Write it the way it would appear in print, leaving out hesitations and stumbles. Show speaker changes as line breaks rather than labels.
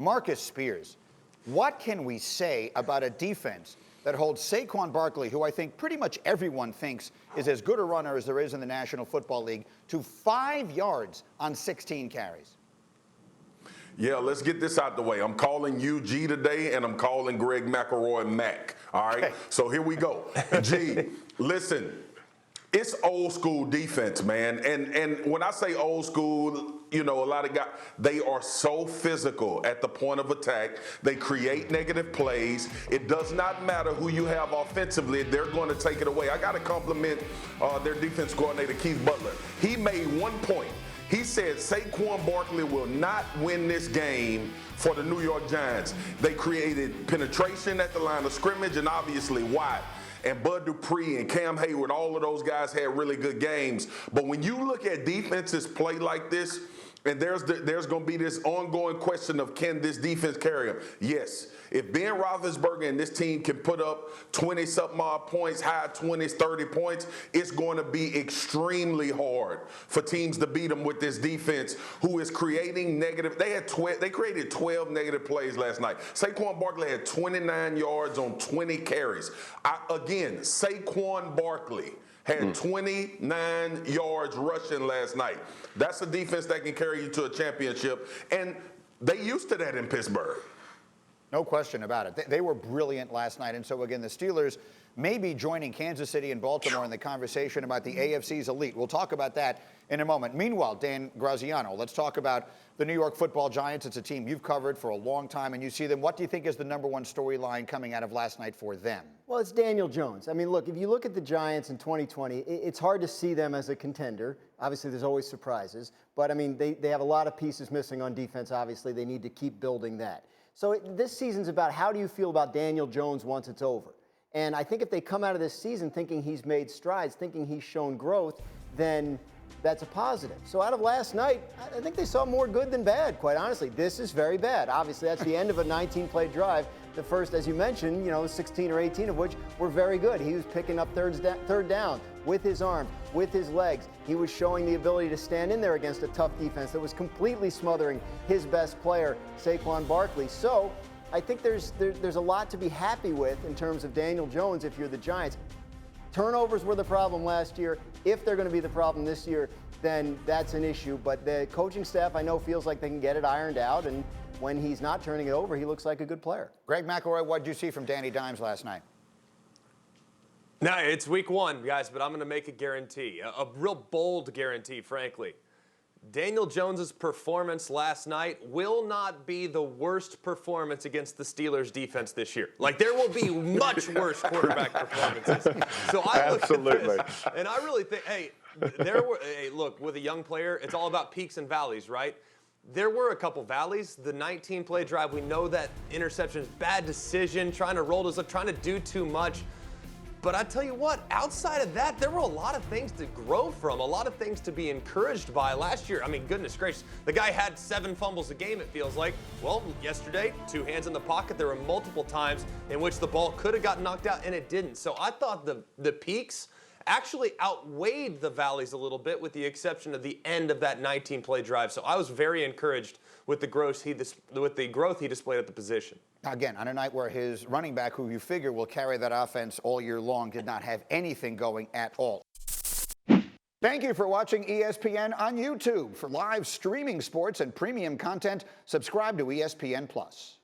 Marcus Spears, what can we say about a defense that holds Saquon Barkley, who I think pretty much everyone thinks is as good a runner as there is in the National Football League, to 5 yards on 16 carries?
Yeah, let's get this out the way. I'm calling you G today, and I'm calling Greg McElroy Mac. All right?
Okay.
So here we go. G, listen, it's old school defense, man. And when I say old school, you know, a lot of guys, they are so physical at the point of attack. They create negative plays. It does not matter who you have offensively. They're going to take it away. I got to compliment their defense coordinator, Keith Butler. He made 1 point. He said Saquon Barkley will not win this game for the New York Giants. They created penetration at the line of scrimmage, and obviously Watt and Bud Dupree and Cam Hayward, all of those guys had really good games. But when you look at defenses play like this, and there's going to be this ongoing question of, can this defense carry them? Yes. If Ben Roethlisberger and this team can put up 20-something odd points, high 20s, 30 points, it's going to be extremely hard for teams to beat them with this defense who is creating negative. They created 12 negative plays last night. Saquon Barkley had 29 yards on 20 carries. Again, Saquon Barkley had 29 yards rushing last night. That's a defense that can carry you to a championship, and they used to that in Pittsburgh.
No question about it. They were brilliant last night. And so, again, the Steelers may be joining Kansas City and Baltimore in the conversation about the AFC's elite. We'll talk about that in a moment. Meanwhile, Dan Graziano, let's talk about the New York Football Giants. It's a team you've covered for a long time, and you see them. What do you think is the number one storyline coming out of last night for them?
Well, it's Daniel Jones. I mean, look, if you look at the Giants in 2020, it's hard to see them as a contender. Obviously, there's always surprises. But, I mean, they have a lot of pieces missing on defense. Obviously, they need to keep building that. So this season's about how do you feel about Daniel Jones once it's over? And I think if they come out of this season thinking he's made strides, thinking he's shown growth, then that's a positive. So out of last night, I think they saw more good than bad, quite honestly. This is very bad. Obviously, that's the end of a 19-play drive. The first, as you mentioned, 16 or 18 of which were very good. He was picking up third down with his arms, with his legs. He was showing the ability to stand in there against a tough defense that was completely smothering his best player, Saquon Barkley. So I think there's a lot to be happy with in terms of Daniel Jones if you're the Giants. Turnovers were the problem last year. If they're going to be the problem this year, then that's an issue. But the coaching staff, I know, feels like they can get it ironed out. And when he's not turning it over, he looks like a good player.
Greg McElroy, what did you see from Danny Dimes last night?
No, it's week 1, guys, but I'm going to make a guarantee, a real bold guarantee, frankly. Daniel Jones's performance last night will not be the worst performance against the Steelers defense this year. Like, there will be much worse quarterback performances. So I look at this, and I really think, hey, look, with a young player, it's all about peaks and valleys, right? There were a couple valleys. The 19-play drive, we know that interception is bad decision, trying to roll his up, trying to do too much. But I tell you what, outside of that, there were a lot of things to grow from, a lot of things to be encouraged by last year. I mean, goodness gracious, the guy had 7 fumbles a game, it feels like. Well, yesterday, 2 hands in the pocket. There were multiple times in which the ball could have gotten knocked out, and it didn't. So I thought the peaks actually outweighed the valleys a little bit, with the exception of the end of that 19-play drive. So I was very encouraged with the growth he displayed at the position.
Again, on a night where his running back, who you figure will carry that offense all year long, did not have anything going at all. Thank you for watching ESPN on YouTube. For live streaming sports and premium content, subscribe to ESPN+.